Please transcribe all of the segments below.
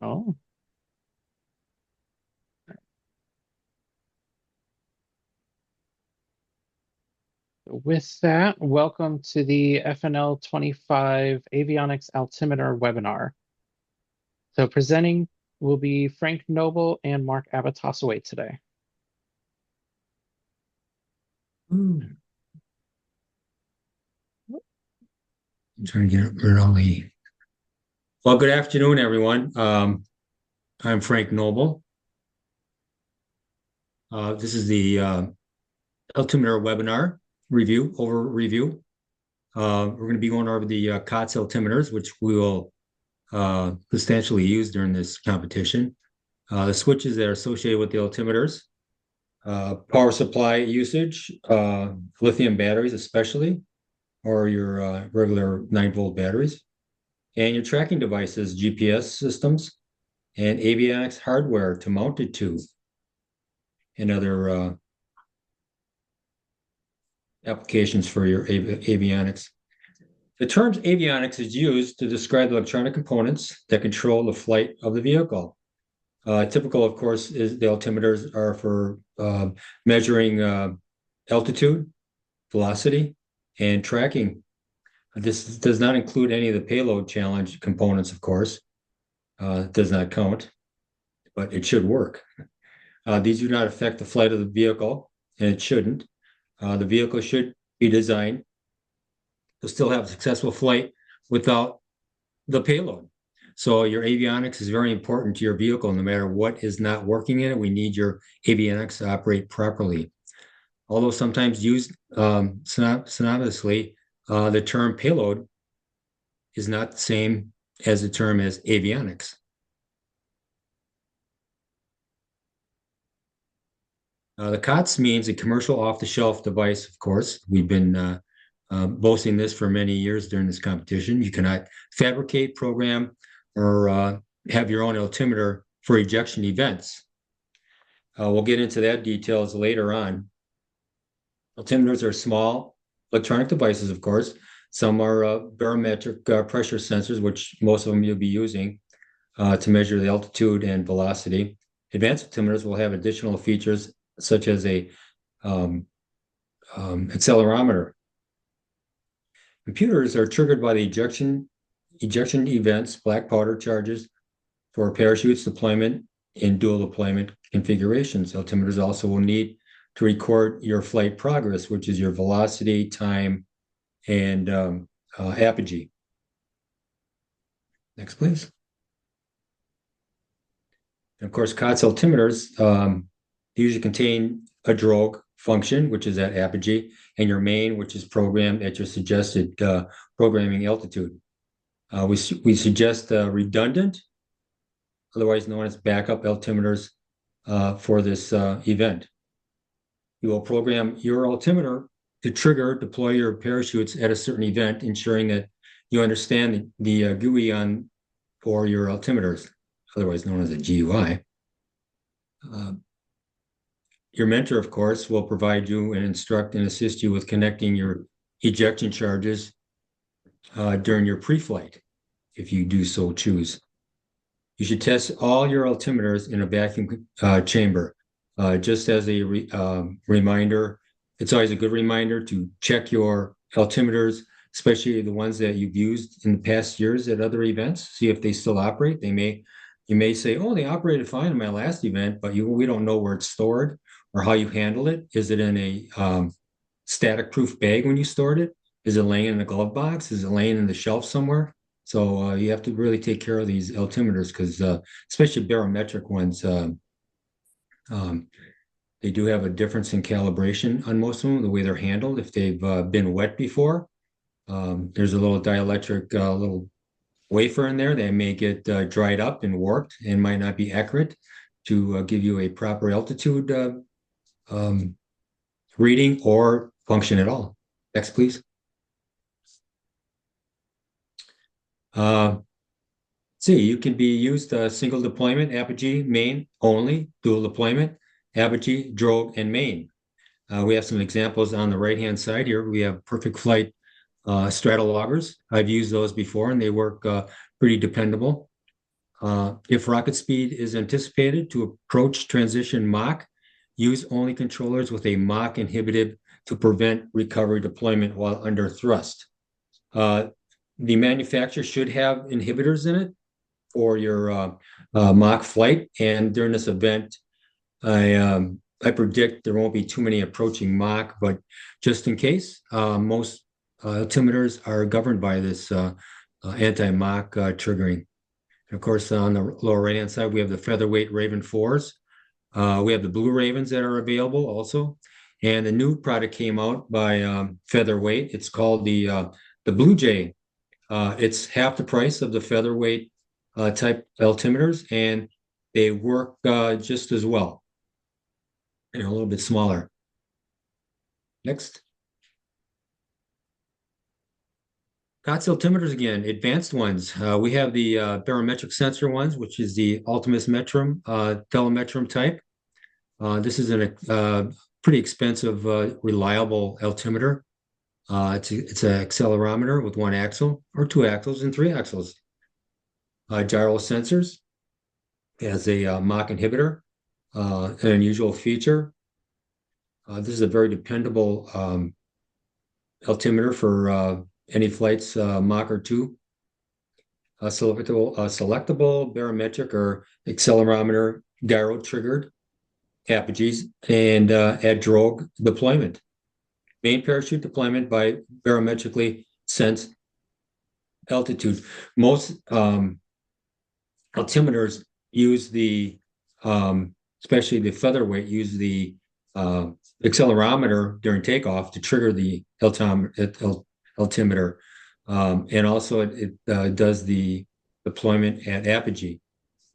Oh, with that, welcome to the FNL25 Avionics Altimeter webinar. So presenting will be Frank Noble and Mark Abatosaway today. I'm trying to get rid of all the. Well, good afternoon, everyone. I'm Frank Noble. This is the altimeter webinar review. We're going to be going over the COTS altimeters, which we will substantially use during this competition. The switches that are associated with the altimeters, power supply usage, lithium batteries especially, or your regular 9-volt batteries, and your tracking devices, GPS systems, and avionics hardware to mount it to, and other applications for your avionics. The term avionics is used to describe electronic components that control the flight of the vehicle. Typical, of course, is the altimeters are for measuring altitude, velocity, and tracking. This does not include any of the payload challenge components, of course. It does not count, but it should work. These do not affect the flight of the vehicle, and it shouldn't. The vehicle should be designed to still have a successful flight without the payload. So your avionics is very important to your vehicle. No matter what is not working in it, we need your avionics to operate properly. Although sometimes used synonymously, the term payload is not the same as the term as avionics. The COTS means a commercial off-the-shelf device, of course. We've been boasting this for many years during this competition. You cannot fabricate, program, or have your own altimeter for ejection events. We'll get into that details later on. Altimeters are small electronic devices, of course. Some are barometric pressure sensors, which most of them you'll be using to measure the altitude and velocity. Advanced altimeters will have additional features such as a accelerometer. Computers are triggered by the ejection events, black powder charges for parachutes deployment in dual deployment configurations. Altimeters also will need to record your flight progress, which is your velocity, time, and apogee. Next, please. And of course, COTS altimeters usually contain a drogue function, which is at apogee, and your main, which is programmed at your suggested programming altitude. We suggest redundant, otherwise known as backup altimeters for this event. You will program your altimeter to deploy your parachutes at a certain event, ensuring that you understand the GUI on for your altimeters, otherwise known as a GUI. Your mentor, of course, will provide you and instruct and assist you with connecting your ejection charges during your pre-flight, if you do so choose. You should test all your altimeters in a vacuum chamber. Just as a reminder, it's always a good reminder to check your altimeters, especially the ones that you've used in the past years at other events, see if they still operate. You may say, oh, they operated fine in my last event, but we don't know where it's stored or how you handle it. Is it in a static proof bag when you stored it? Is it laying in a glove box? Is it laying in the shelf somewhere? So you have to really take care of these altimeters because especially barometric ones, they do have a difference in calibration on most of them, the way they're handled. If they've been wet before, there's a little dielectric little wafer in there that may get dried up and warped and might not be accurate to give you a proper altitude reading or function at all. Next, please. See, you can be used single deployment, apogee, main only, dual deployment, apogee, drogue, and main. We have some examples on the right-hand side here. We have perfect flight stratologgers. I've used those before and they work pretty dependable. If rocket speed is anticipated to approach transition Mach, use only controllers with a Mach inhibited to prevent recovery deployment while under thrust. The manufacturer should have inhibitors in it for your Mach flight. And during this event, I predict there won't be too many approaching Mach, but just in case, most altimeters are governed by this anti-Mach triggering. And of course, on the lower right-hand side, we have the featherweight Raven 4s. We have the Blue Ravens that are available also. And the new product came out by Featherweight. It's called the Blue Jay. It's half the price of the featherweight type altimeters, and they work just as well, and a little bit smaller. Next. COTS altimeters again, advanced ones. We have the barometric sensor ones, which is the Ultimus Metrum telemetrum type. This is a pretty expensive, reliable altimeter. It's an accelerometer with one axle or two axles and three axles. Gyro sensors has a Mach inhibitor, an unusual feature. This is a very dependable altimeter for any flights Mach or 2. Selectable barometric or accelerometer gyro triggered apogees and at drogue deployment. Main parachute deployment by barometrically sensed altitude. Most altimeters use especially the featherweight, use the accelerometer during takeoff to trigger the altimeter. And also it does the deployment at apogee.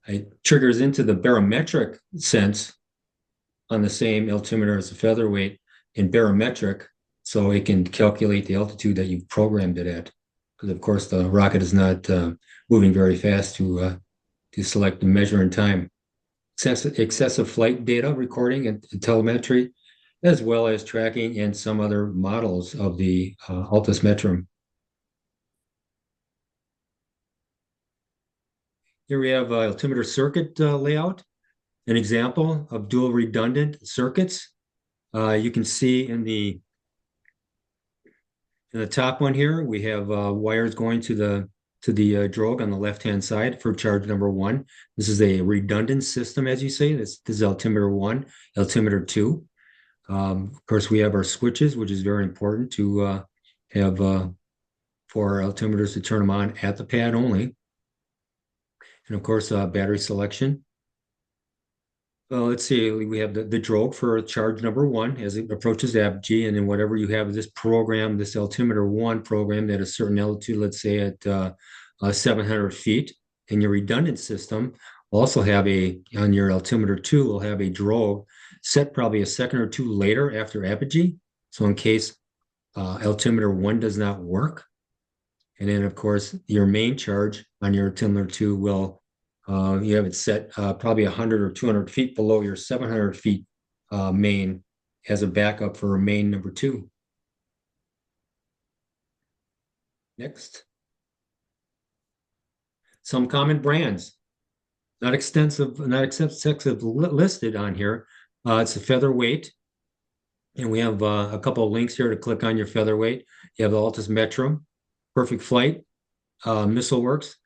It triggers into the barometric sense on the same altimeter as the featherweight in barometric, so it can calculate the altitude that you've programmed it at. Because of course the rocket is not moving very fast to select and measure in time. Excessive flight data recording and telemetry, as well as tracking and some other models of the Altus Metrum. Here we have altimeter circuit layout, an example of dual redundant circuits. You can see in the top one here, we have wires going to the drogue on the left-hand side for charge number 1. This is a redundant system, as you say. This is altimeter 1, altimeter 2. Of course, we have our switches, which is very important to have for our altimeters to turn them on at the pad only. And of course, battery selection. Let's see, we have the drogue for charge number 1 as it approaches apogee, and then whatever you have this program, this altimeter 1 program at a certain altitude, let's say at 700 feet. And your redundant system also have on your altimeter 2 will have a drogue set probably a second or two later after apogee. So in case altimeter 1 does not work. And then of course, your main charge on your altimeter 2 will you have it set probably 100 or 200 feet below your 700 feet main as a backup for main number 2. Next. Some common brands, not extensive listed on here. It's a featherweight, and we have a couple of links here to click on your featherweight. You have the Altus Metrum, Perfect Flight, Missile Works.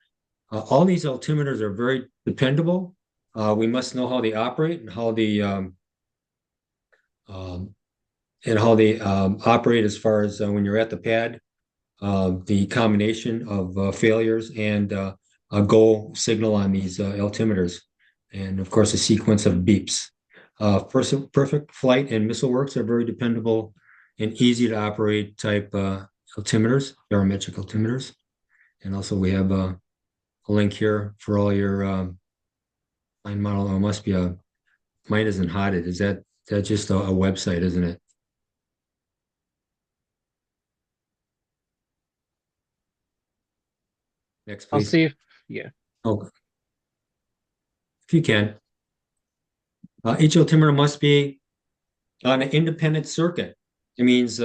All these altimeters are very dependable. We must know how they operate and how they operate as far as when you're at the pad, the combination of failures and a go signal on these altimeters, and of course a sequence of beeps. Perfect Flight and Missile Works are very dependable and easy to operate type altimeters, barometric altimeters. And also we have a link here for all your line model. It must be mine isn't hotted. Is that just a website, isn't it? Next, I'll please. see if, yeah. Oh, if you can. Each altimeter must be on an independent circuit. It means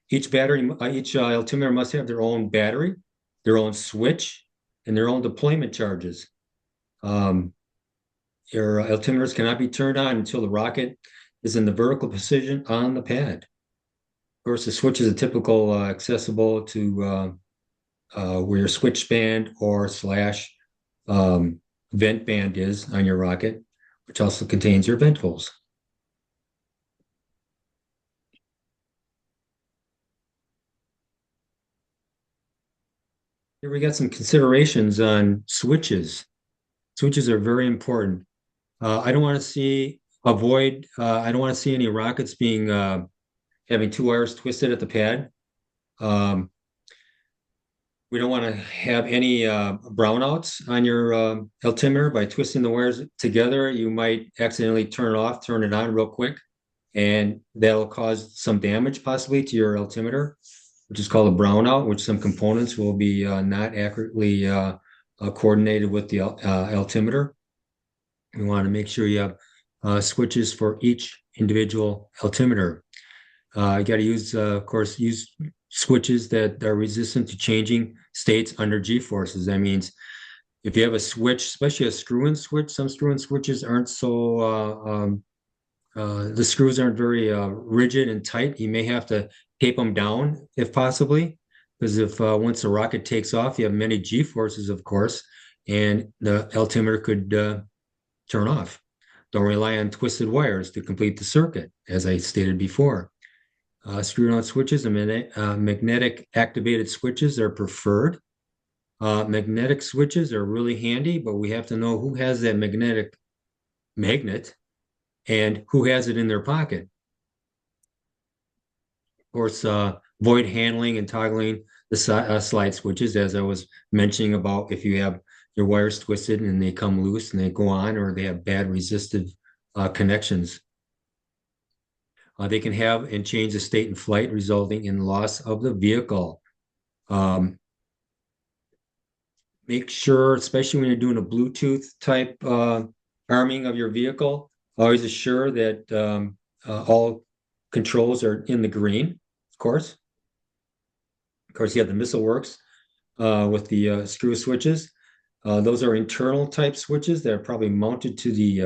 each altimeter must have their own battery, their own switch, and their own deployment charges. Um, your altimeters cannot be turned on until the rocket is in the vertical position on the pad. Of course, the switch is a typical accessible to where your switch band or slash um, vent band is on your rocket, which also contains your vent holes. Here we got some considerations on switches. Switches are very important. I don't want to see I don't want to see any rockets being having two wires twisted at the pad. Um, we don't want to have any brownouts on your altimeter. By twisting the wires together, you might accidentally turn it off, turn it on real quick, and that'll cause some damage possibly to your altimeter, which is called a brownout, which some components will be not accurately coordinated with the altimeter. You want to make sure you have switches for each individual altimeter. You got to use, of course, use switches that are resistant to changing states under G-forces. That means if you have a switch, especially a screw-in switch, some screw-in switches aren't so the screws aren't very rigid and tight. You may have to tape them down if possibly, because if once the rocket takes off, you have many G-forces, of course, and the altimeter could turn off. Don't rely on twisted wires to complete the circuit, as I stated before. Screw-on switches and magnetic activated switches are preferred. Magnetic switches are really handy, but we have to know who has that magnet and who has it in their pocket. Of course, void handling and toggling the slide switches, as I was mentioning about if you have your wires twisted and they come loose and they go on, or they have bad resistive connections. They can have and change the state in flight, resulting in loss of the vehicle. Make sure, especially when you're doing a Bluetooth type arming of your vehicle, always assure that all controls are in the green, of course. Of course, you have the missile works with the screw switches. Those are internal type switches that are probably mounted to the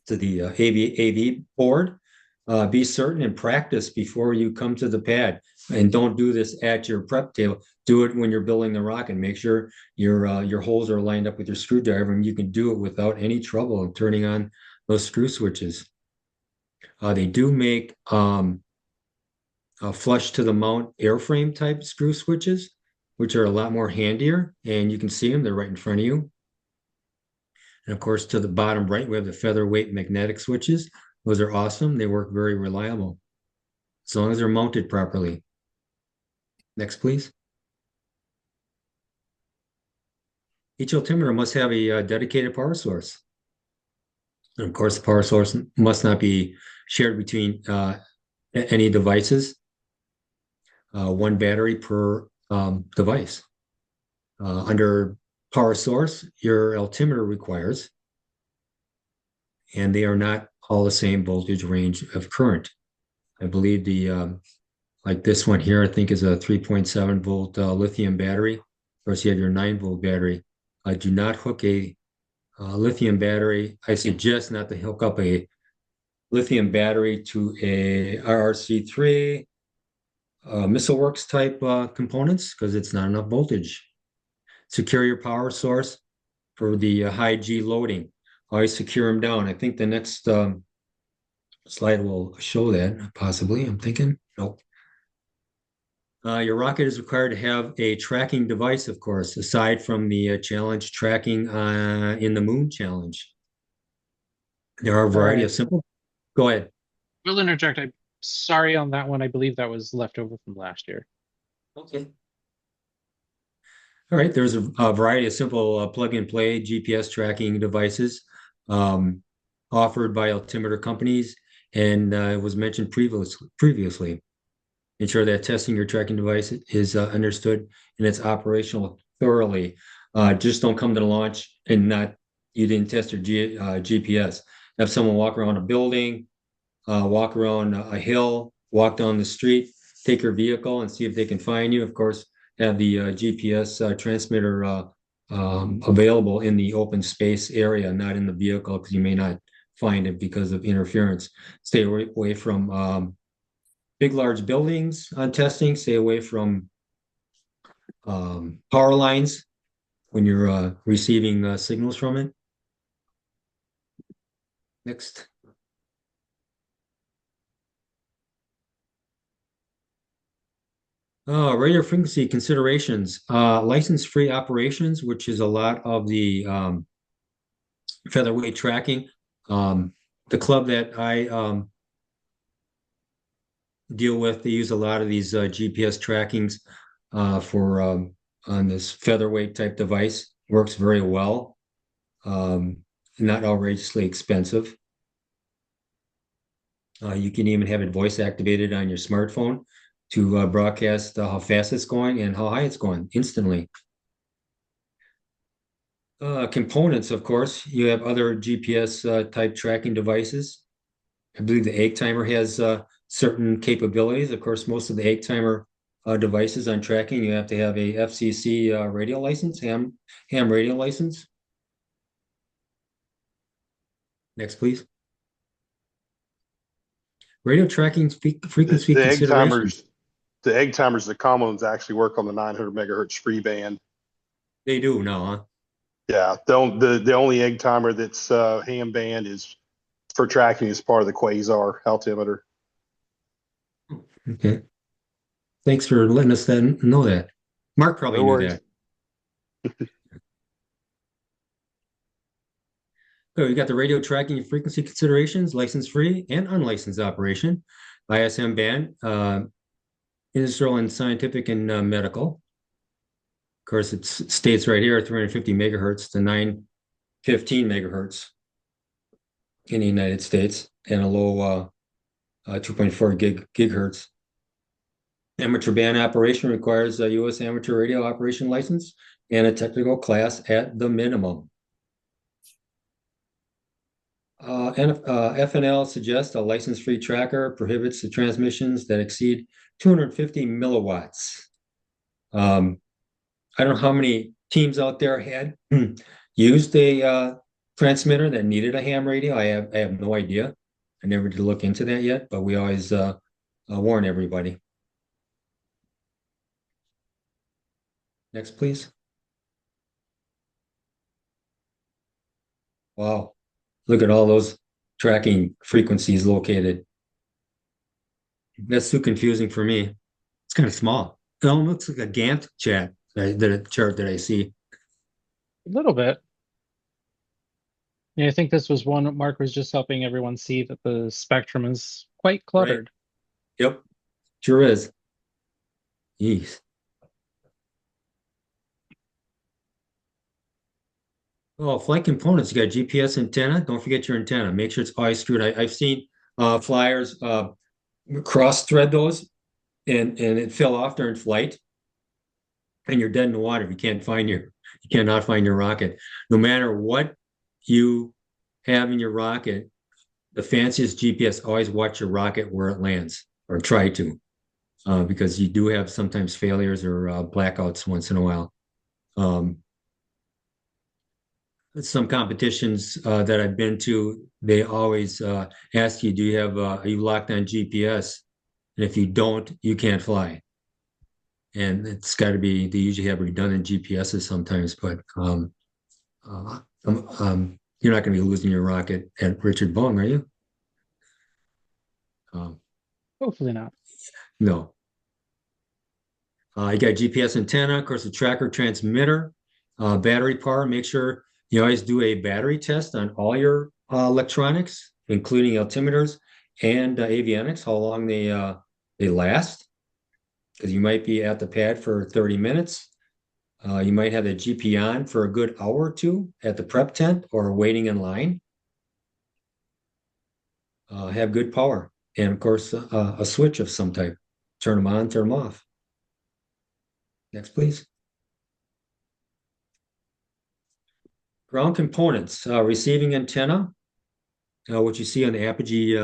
AV board. Be certain and practice before you come to the pad, and don't do this at your prep table. Do it when you're building the rocket. Make sure your holes are lined up with your screwdriver, and you can do it without any trouble in turning on those screw switches. They do make flush to the mount airframe type screw switches, which are a lot more handier, and you can see them. They're right in front of you. And of course, to the bottom right, we have the featherweight magnetic switches. Those are awesome. They work very reliable as long as they're mounted properly. Next, please. Each altimeter must have a dedicated power source. And of course, the power source must not be shared between any devices. One battery per device. Under power source, your altimeter requires, and they are not all the same voltage range of current. I believe like this one here, I think is a 3.7 volt lithium battery. Of course, you have your 9 volt battery. I do not hook a lithium battery. I suggest not to hook up a lithium battery to a RRC3 missile works type components, because it's not enough voltage. Secure your power source for the high G loading. Always secure them down. I think the next slide will show that, possibly, I'm thinking. Nope. Your rocket is required to have a tracking device, of course, aside from the challenge tracking in the Moon Challenge. There are a All variety right. of simple. Go ahead. We'll interject. I'm sorry on that one. I believe that was left over from last year. Okay. All right. There's a variety of simple plug-and-play GPS tracking devices offered by altimeter companies, and it was mentioned previously. Ensure that testing your tracking device is understood and it's operational thoroughly. Just don't come to the launch and you didn't test your GPS. Have someone walk around a building, walk around a hill, walk down the street, take your vehicle and see if they can find you. Of course, have the GPS transmitter available in the open space area, not in the vehicle, because you may not find it because of interference. Stay away from big, large buildings on testing. Stay away from power lines when you're receiving signals from it. Next. Radio frequency considerations. License-free operations, which is a lot of the featherweight tracking. The club that I deal with, they use a lot of these GPS trackings for on this featherweight type device. Works very well. Not outrageously expensive. You can even have it voice activated on your smartphone to broadcast how fast it's going and how high it's going instantly. Components, of course, you have other GPS type tracking devices. I believe the egg timer has certain capabilities. Of course, most of the egg timer devices on tracking, you have to have a FCC radio license, ham radio license. Next, please. Radio tracking frequency The egg considerations. timers, the common ones actually work on the 900 megahertz free band. They do now, huh? Yeah, the only egg timer that's ham band is for tracking is part of the quasar altimeter. Okay. Thanks for letting us know that. Mark probably No knew worries. that. So you got the radio tracking and frequency considerations, license-free and unlicensed operation, ISM band, industrial and scientific and medical. Of course, it states right here 350 megahertz to 915 megahertz in the United States, and a low 2.4 gigahertz. Amateur band operation requires a U.S. amateur radio operation license and a technical class at the minimum. FNL suggests a license-free tracker prohibits the transmissions that exceed 250 milliwatts. I don't know how many teams out there had used a transmitter that needed a ham radio. I have no idea. I never did look into that yet, but we always warn everybody. Next, please. Wow. Look at all those tracking frequencies located. That's too confusing for me. It's kind of small. It almost looks like a Gantt chart that I see. A little bit. Yeah, I think this was one Mark was just helping everyone see that the spectrum is quite Right. cluttered. Yep. Sure is. Jeez. Oh, flight components. You got GPS antenna. Don't forget your antenna. Make sure it's always screwed. I've seen flyers cross thread those and it fell off during flight, and you're dead in the water if you cannot find your rocket. No matter what you have in your rocket, the fanciest GPS, always watch your rocket where it lands, or try to, because you do have sometimes failures or blackouts once in a while. Some competitions that I've been to, they always ask you, are you locked on GPS? And if you don't, you can't fly. And it's got to be, they usually have redundant GPSs sometimes, but you're not going to be losing your rocket at Richard Bong, are you? Hopefully not. No. You got GPS antenna, of course, a tracker transmitter, battery power. Make sure you always do a battery test on all your electronics, including altimeters and avionics, how long they last. Because you might be at the pad for 30 minutes. You might have the GP on for a good hour or two at the prep tent or waiting in line. Have good power. And of course, a switch of some type. Turn them on, turn them off. Next, please. Ground components, receiving antenna, what you see on the Apogee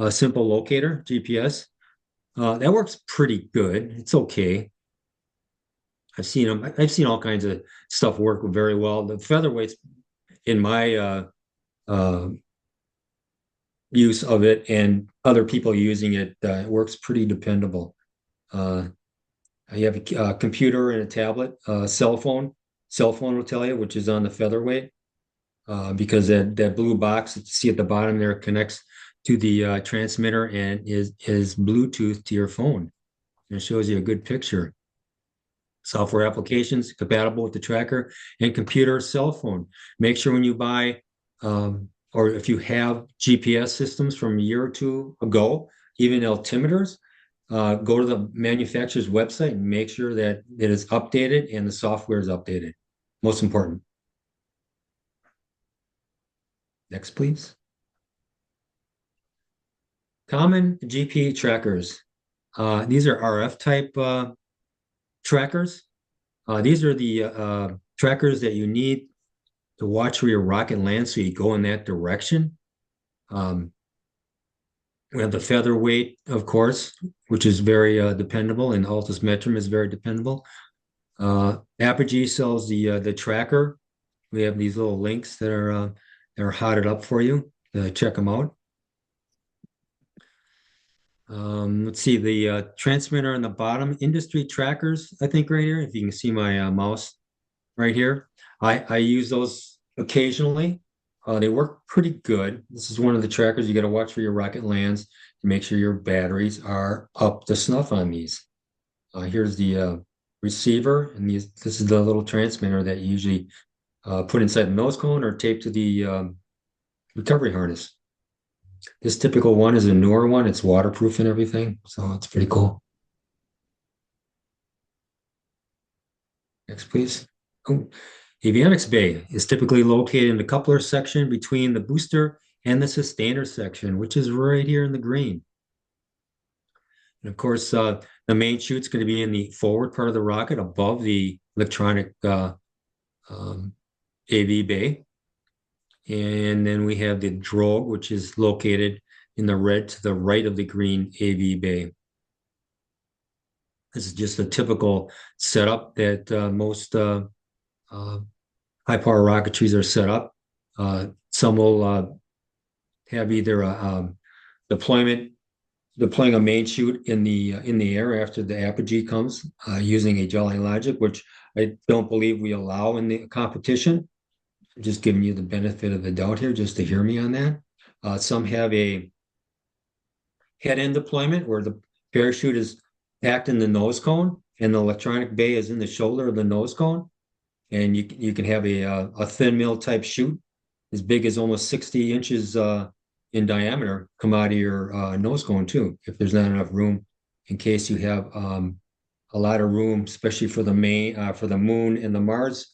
simple locator, GPS. That works pretty good. It's okay. I've seen them. I've seen all kinds of stuff work very well. The featherweights in my uh, use of it and other people using it, it works pretty dependable. Uh, you have a computer and a tablet, cell phone. Cell phone will tell you which is on the featherweight, because that blue box that you see at the bottom there connects to the transmitter and is Bluetooth to your phone. And it shows you a good picture. Software applications compatible with the tracker and computer cell phone. Make sure when you buy or if you have GPS systems from a year or two ago, even altimeters, go to the manufacturer's website and make sure that it is updated and the software is updated. Most important. Next, please. Common GP trackers. These are RF type trackers. These are the trackers that you need to watch where your rocket lands so you go in that direction. We have the featherweight, of course, which is very dependable, and Altus Metrum is very dependable. Apogee sells the tracker. We have these little links that are hotted up for you. Check them out. Let's see the transmitter on the bottom, industry trackers, I think right here, if you can see my mouse right here. I use those occasionally. They work pretty good. This is one of the trackers you got to watch for your rocket lands to make sure your batteries are up to snuff on these. Here's the receiver, and this is the little transmitter that you usually put inside the nose cone or tape to the recovery harness. This typical one is a newer one. It's waterproof and everything, so it's pretty cool. Next, please. Oh, Avionics bay is typically located in the coupler section between the booster and the sustainer section, which is right here in the green. And of course, the main chute's going to be in the forward part of the rocket above the electronic AV bay. And then we have the drogue, which is located in the red to the right of the green AV bay. This is just a typical setup that most high power rocketries are set up. Some will have either a deploying a main chute in the air after the apogee comes, using a jelly logic, which I don't believe we allow in the competition. I'm just giving you the benefit of the doubt here, just to hear me on that. Some have a head-end deployment where the parachute is packed in the nose cone and the electronic bay is in the shoulder of the nose cone. And you can have a thin mill type chute as big as almost 60 inches in diameter come out of your nose cone too, if there's not enough room, in case you have a lot of room, especially for the moon and the Mars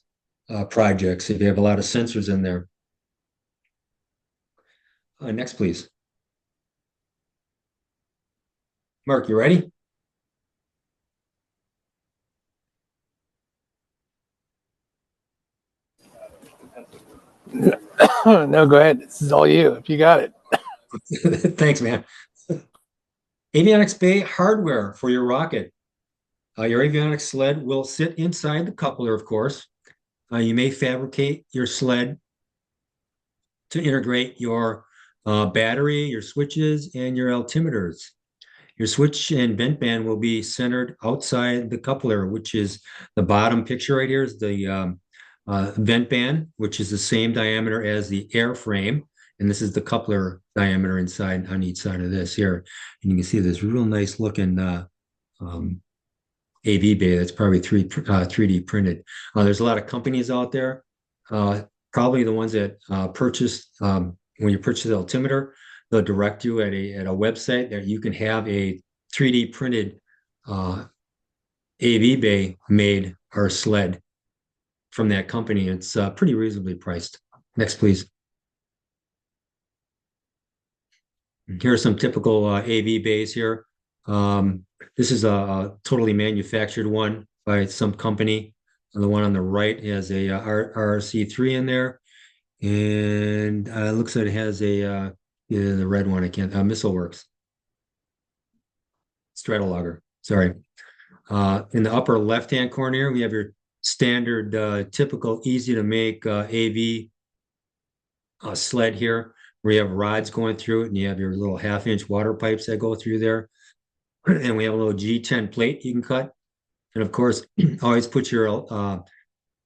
projects, if you have a lot of sensors in there. Next, please. Mark, you ready? No, go ahead. This is all you. If you got it. Thanks, man. Avionics bay hardware for your rocket. Your avionics sled will sit inside the coupler, of course. You may fabricate your sled to integrate your battery, your switches, and your altimeters. Your switch and vent band will be centered outside the coupler, which is the bottom picture right here is the vent band, which is the same diameter as the airframe. And this is the coupler diameter inside on each side of this here. And you can see this real nice looking AV bay that's probably 3D printed. There's a lot of companies out there. Probably the ones that when you purchase the altimeter, they'll direct you at a website that you can have a 3D printed AV bay made or sled from that company. It's pretty reasonably priced. Next, please. Here are some typical AV bays here. This is a totally manufactured one by some company. And the one on the right has a RC3 in there. And it looks like it has the red one, Missile Works. Stratologger, sorry. In the upper left-hand corner here, we have your standard, typical, easy to make AV sled here, where you have rods going through it, and you have your little 1/2 inch water pipes that go through there. And we have a little G10 plate you can cut. And of course, always put your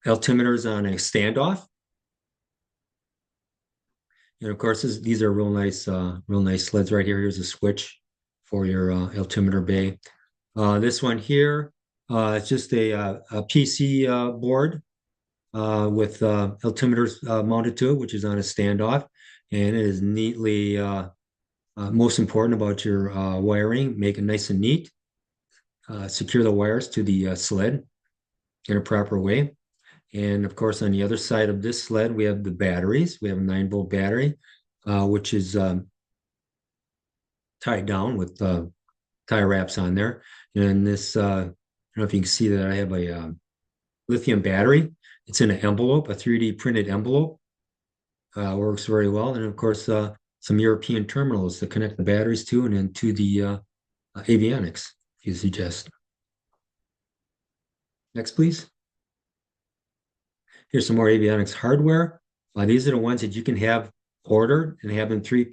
altimeters on a standoff. And of course, these are real nice sleds right here. Here's a switch for your altimeter bay. This one here, it's just a PC board with altimeters mounted to it, which is on a standoff. And it is neatly, most important about your wiring, make it nice and neat. Secure the wires to the sled in a proper way. And of course, on the other side of this sled, we have the batteries. We have a 9-volt battery, which is tied down with tie wraps on there. And this, I don't know if you can see that I have a lithium battery. It's in an envelope, a 3D printed envelope. Works very well. And of course, some European terminals to connect the batteries to and then to the avionics, if you suggest. Next, please. Here's some more avionics hardware. These are the ones that you can have ordered and have them 3D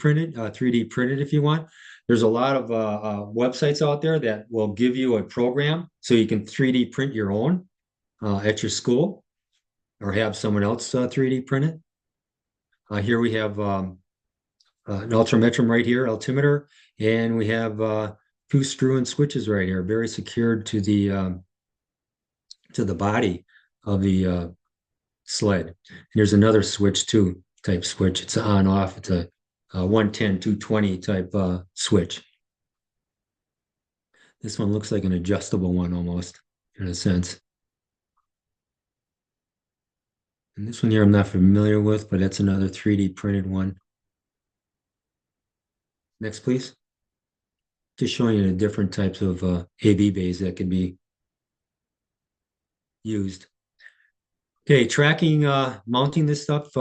printed if you want. There's a lot of websites out there that will give you a program so you can 3D print your own at your school or have someone else 3D print it. Here we have an ultrametrum right here, altimeter, and we have 2 screw-in switches right here, very secured to the body of the sled. And there's another switch too, type switch. It's on off. It's a 110, 220 type switch. This one looks like an adjustable one almost, in a sense. And this one here I'm not familiar with, but that's another 3D printed one. Next, please. Just showing you the different types of AV bays that can be used. Okay, tracking, mounting this stuff,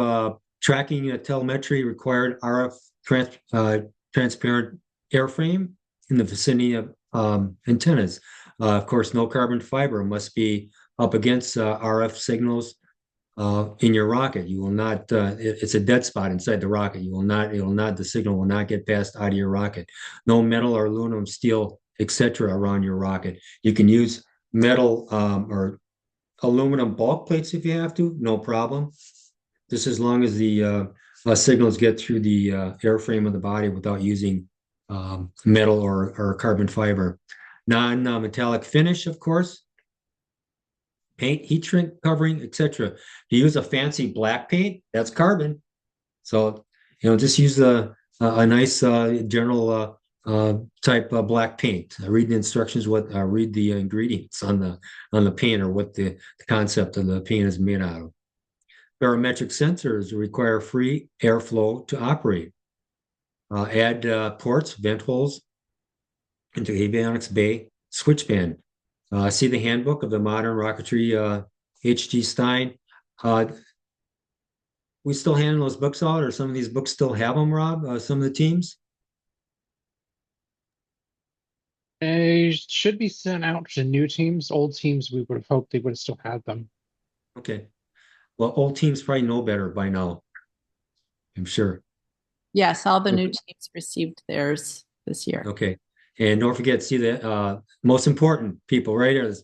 tracking telemetry required RF transparent airframe in the vicinity of antennas. Of course, no carbon fiber must be up against RF signals in your rocket. You will not, it's a dead spot inside the rocket. The signal will not get passed out of your rocket. No metal or aluminum, steel, etc. around your rocket. You can use metal or aluminum bulk plates if you have to, no problem. Just as long as the signals get through the airframe of the body without using metal or carbon fiber. Non-metallic finish, of course. Paint, heat shrink covering, etc. To use a fancy black paint, that's carbon. So, just use a nice general type black paint. Read the instructions, read the ingredients on the paint or what the concept of the paint is made out of. Barometric sensors require free airflow to operate. Add ports, vent holes into avionics bay switchband. See the handbook of the modern rocketry, H.G. Stein. We still hand those books out, or some of these books still have them, Rob? Some of the teams? They should be sent out to new teams. Old teams, we would have hoped they would have still had them. Okay. Well, old teams probably know better by now, I'm sure. Yes, all the new teams received theirs this year. Okay. And don't forget, see the most important people right here, this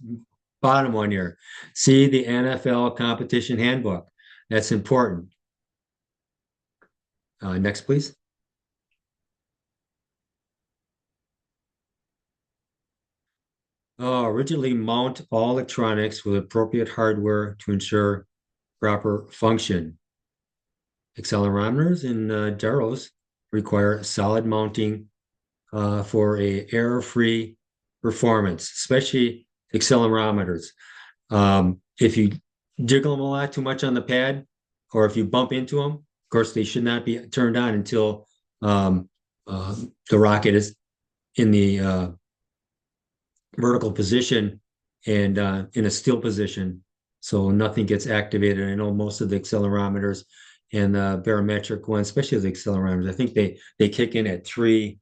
bottom one here. See the NFL competition handbook. That's important. Next, please. Rigidly mount all electronics with appropriate hardware to ensure proper function. Accelerometers and gyros require solid mounting for a error-free performance, especially accelerometers. If you jiggle them a lot too much on the pad, or if you bump into them, of course, they should not be turned on until the rocket is in the vertical position and in a still position, so nothing gets activated. I know most of the accelerometers and the barometric ones, especially the accelerometers, I think they kick in at three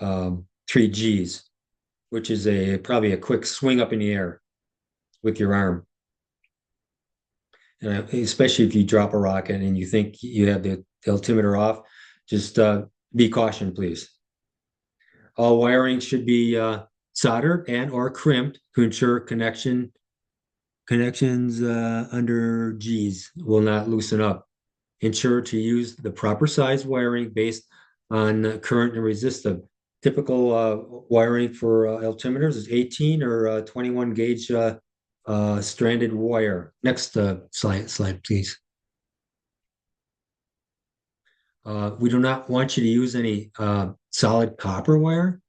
Gs, which is probably a quick swing up in the air with your arm. And especially if you drop a rocket and you think you have the altimeter off, just be cautioned, please. All wiring should be soldered and or crimped to ensure connections under G's will not loosen up. Ensure to use the proper size wiring based on current and resistive. Typical wiring for altimeters is 18 or 21 gauge stranded wire. Next slide, please. We do not want you to use any solid copper wire.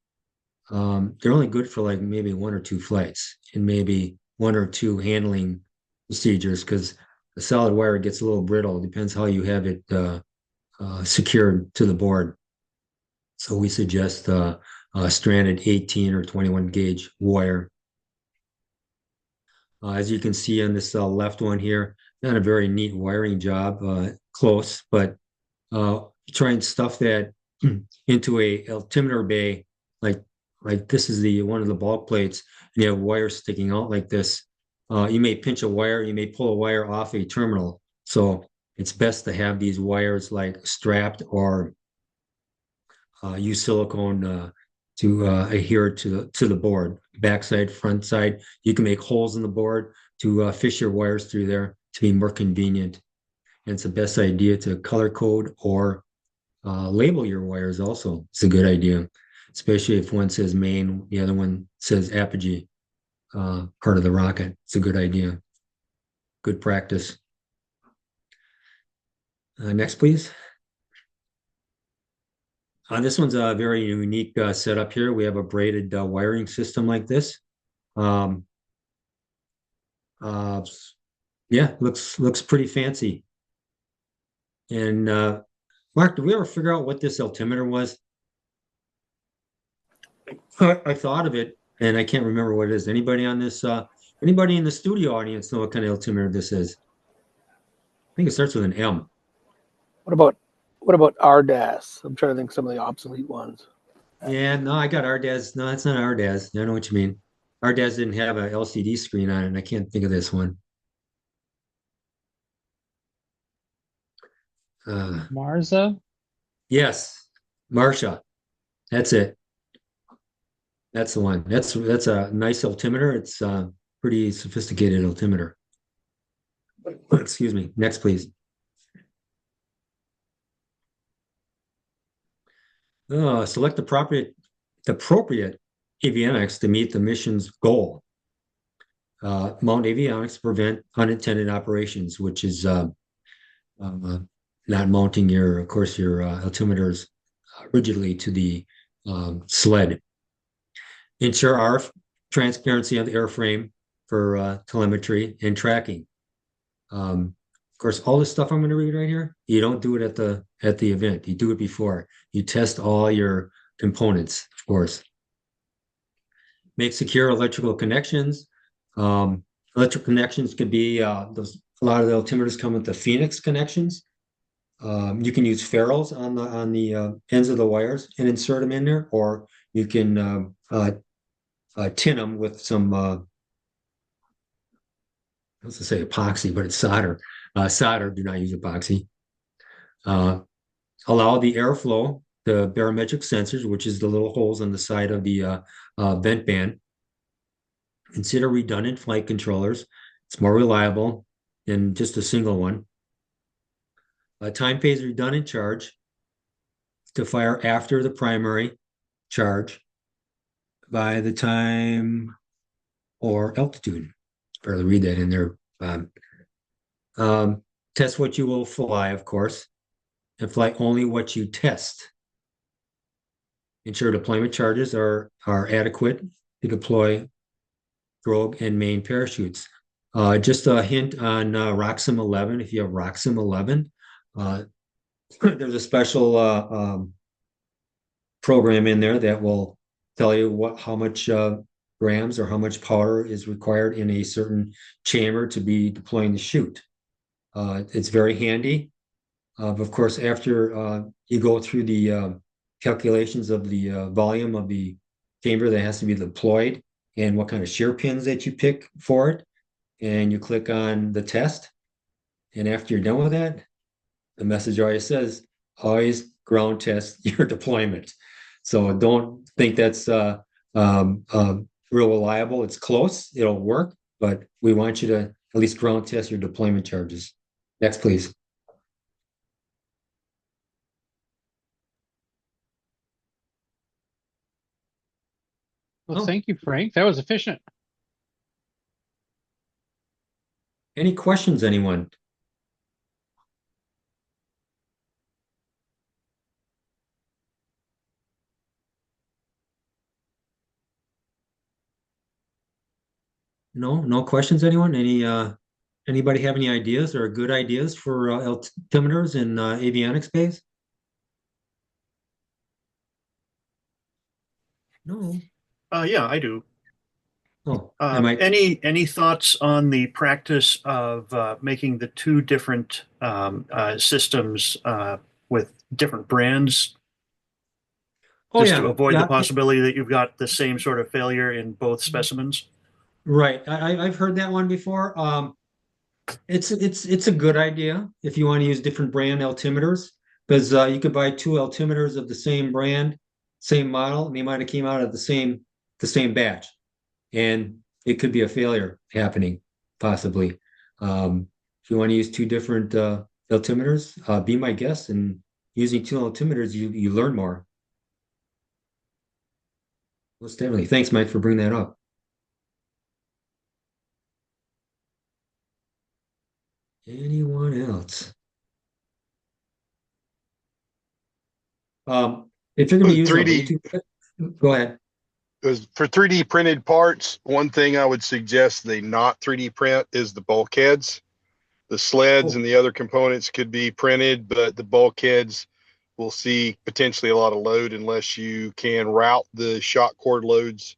They're only good for like maybe 1 or 2 flights and maybe 1 or 2 handling procedures because the solid wire gets a little brittle. It depends how you have it secured to the board. So we suggest stranded 18 or 21 gauge wire. As you can see on this left one here, not a very neat wiring job, close, but try and stuff that into a altimeter bay, like this is one of the bulk plates, and you have wires sticking out like this. You may pinch a wire, you may pull a wire off a terminal. So it's best to have these wires like strapped or use silicone to adhere to the board, backside, front side. You can make holes in the board to fish your wires through there to be more convenient. And it's the best idea to color code or label your wires also. It's a good idea, especially if one says main, the other one says apogee, part of the rocket. It's a good idea. Good practice. Next, please. This one's a very unique setup here. We have a braided wiring system like this. Yeah, looks pretty fancy. And Mark, did we ever figure out what this altimeter was? I thought of it, and I can't remember what it is. Anybody on this? Anybody in the studio audience know what kind of altimeter this is? I think it starts with an M. What about RDAS? I'm trying to think some of the obsolete ones. Yeah, no, I got RDAS. No, it's not RDAS. I know what you mean. RDAS didn't have an LCD screen on it, and I can't think of this one. Marza? Yes, Marsha. That's it. That's the one. That's a nice altimeter. It's pretty sophisticated altimeter. Excuse me. Next, please. Select the appropriate avionics to meet the mission's goal. Mount avionics to prevent unintended operations, which is not mounting your altimeters rigidly to the sled. Ensure RF transparency of the airframe for telemetry and tracking. Of course, all this stuff I'm going to read right here, you don't do it at the event. You do it before. You test all your components, of course. Make secure electrical connections. Electrical connections could be a lot of the altimeters come with the Phoenix connections. You can use ferrules on the ends of the wires and insert them in there, or you can tin them with some I was to say epoxy, but it's solder. Solder, do not use epoxy. Allow the airflow, the barometric sensors, which is the little holes on the side of the vent band. Consider redundant flight controllers. It's more reliable than just a single one. Time phase redundant charge to fire after the primary charge by the time or altitude. Barely read that in there. Test what you will fly, of course, and fly only what you test. Ensure deployment charges are adequate to deploy drogue and main parachutes. Just a hint on ROXIM 11. If you have ROXIM 11, there's a special program in there that will tell you how much grams or how much power is required in a certain chamber to be deploying the chute. It's very handy. Of course, after you go through the calculations of the volume of the chamber that has to be deployed and what kind of shear pins that you pick for it. And you click on the test. And after you're done with that, the message always says, always ground test your deployment. So don't think that's real reliable. It's close, it'll work, but we want you to at least ground test your deployment charges. Next, please. Well, Oh, thank you, Frank. That was efficient. any questions, anyone? No, no questions, anyone? Anybody have any ideas or good ideas for altimeters in avionics space? No. Yeah, I do. Oh, am I? Any thoughts on the practice of making the two different systems with different brands, Oh just to yeah, avoid the yeah. possibility that you've got the same sort of failure in both specimens? Right. I've heard that one before. It's a good idea if you want to use different brand altimeters because you could buy two altimeters of the same brand, same model, and they might have came out of the same batch, and it could be a failure happening possibly. If you want to use two different altimeters, be my guest. And using two altimeters, you learn more. Most definitely. Thanks, Mike, for bringing that up. Anyone else? If you're going to be using a 3D Bluetooth, go ahead. Because for 3D printed parts, one thing I would suggest they not 3D print is the bulkheads. The sleds Oh, and the other components could be printed, but the bulkheads will see potentially a lot of load unless you can route the shock cord loads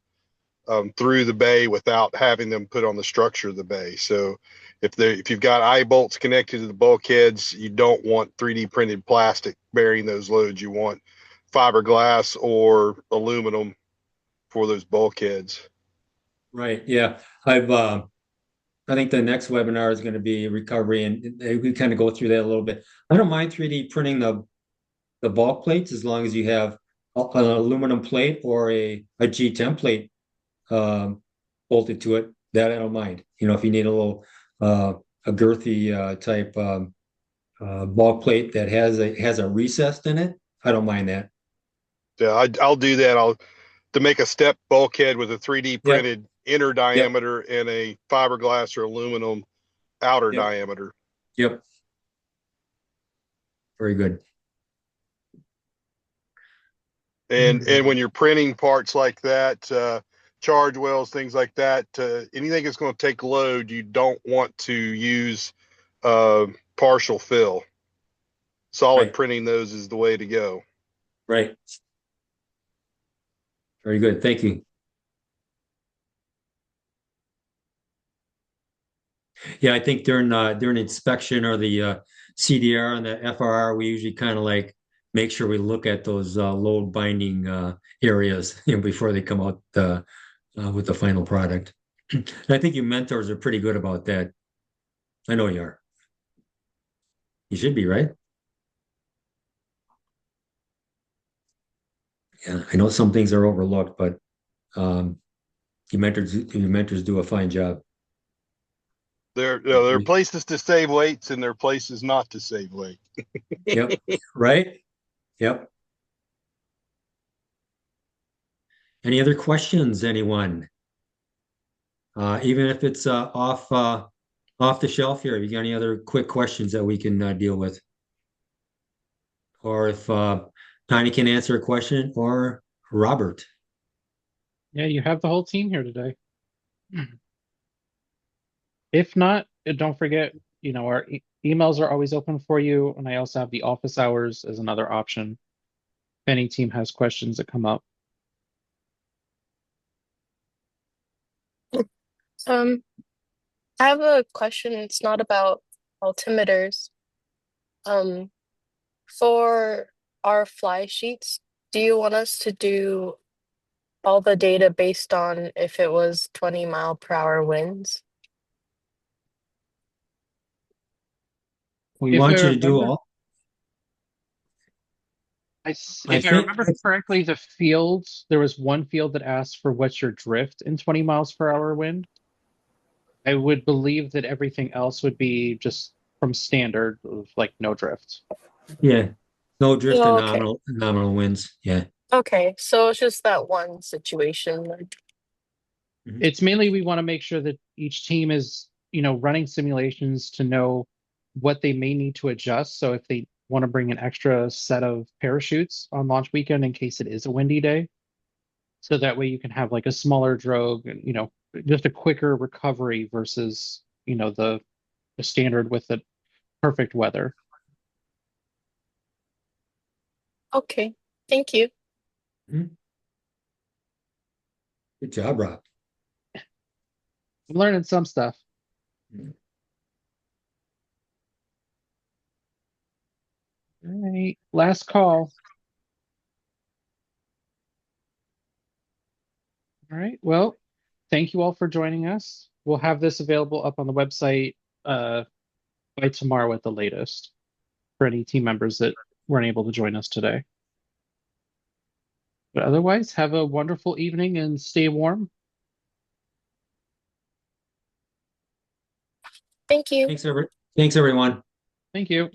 through the bay without having them put on the structure of the bay. So if you've got eye bolts connected to the bulkheads, you don't want 3D printed plastic bearing those loads. You want fiberglass or aluminum for those bulkheads. right. Yeah. I think the next webinar is going to be recovery, and we kind of go through that a little bit. I don't mind 3D printing the bulk plates as long as you have an aluminum plate or a G template bolted to it. That I don't mind. If you need a little a girthy type bulk plate that has a recess in it, I don't mind that. Yeah, I'll do that. I'll to make a step bulkhead with a 3D Yep. printed inner Yep. diameter and a fiberglass or aluminum outer Yep. diameter. Yep. Very good. And when you're printing parts like that, charge wells, things like that, anything that's going to take load, you don't want to use partial fill. Solid Right. printing those is the way to go. Right. Very good. Thank you. Yeah, I think during inspection or the CDR and the FRR, we usually kind of like make sure we look at those load binding areas before they come out with the final product. And I think you mentors are pretty good about that. I know you are. You should be, right? Yeah, I know some things are overlooked, but um, your mentors do a fine job. There are places to save weights and there are places not to save weight. Yep. Right? Yep. Any other questions, anyone? Even if it's off the shelf here, if you got any other quick questions that we can deal with, or if Tiny can answer a question, or Robert. Yeah, you have the whole team here today. If not, don't forget, our emails are always open for you, and I also have the office hours as another option if any team has questions that come up. Um, I have a question. It's not about altimeters. Um, for our fly sheets, do you want us to do all the data based on if it was 20-mile-per-hour winds? We If I want you to do remember, all, I if I think, remember correctly, there was one field that asked for what's your drift in 20 miles per hour wind. I would believe that everything else would be just from standard of like no drift. yeah, no drift and Oh, okay. nominal winds. Yeah. Okay, so it's just that one situation. Mhm. It's mainly we want to make sure that each team is, running simulations to know what they may need to adjust. So if they want to bring an extra set of parachutes on launch weekend in case it is a windy day, so that way you can have like a smaller drogue and, just a quicker recovery versus, the standard with the perfect weather. Okay, thank you. Mhm. Good job, Rob. I'm learning some stuff. Mhm. All right, last call. All right. Well, thank you all for joining us. We'll have this available up on the website uh, by tomorrow at the latest for any team members that weren't able to join us today. But otherwise, have a wonderful evening and stay warm. Thank you. Thanks, everyone. Thank you.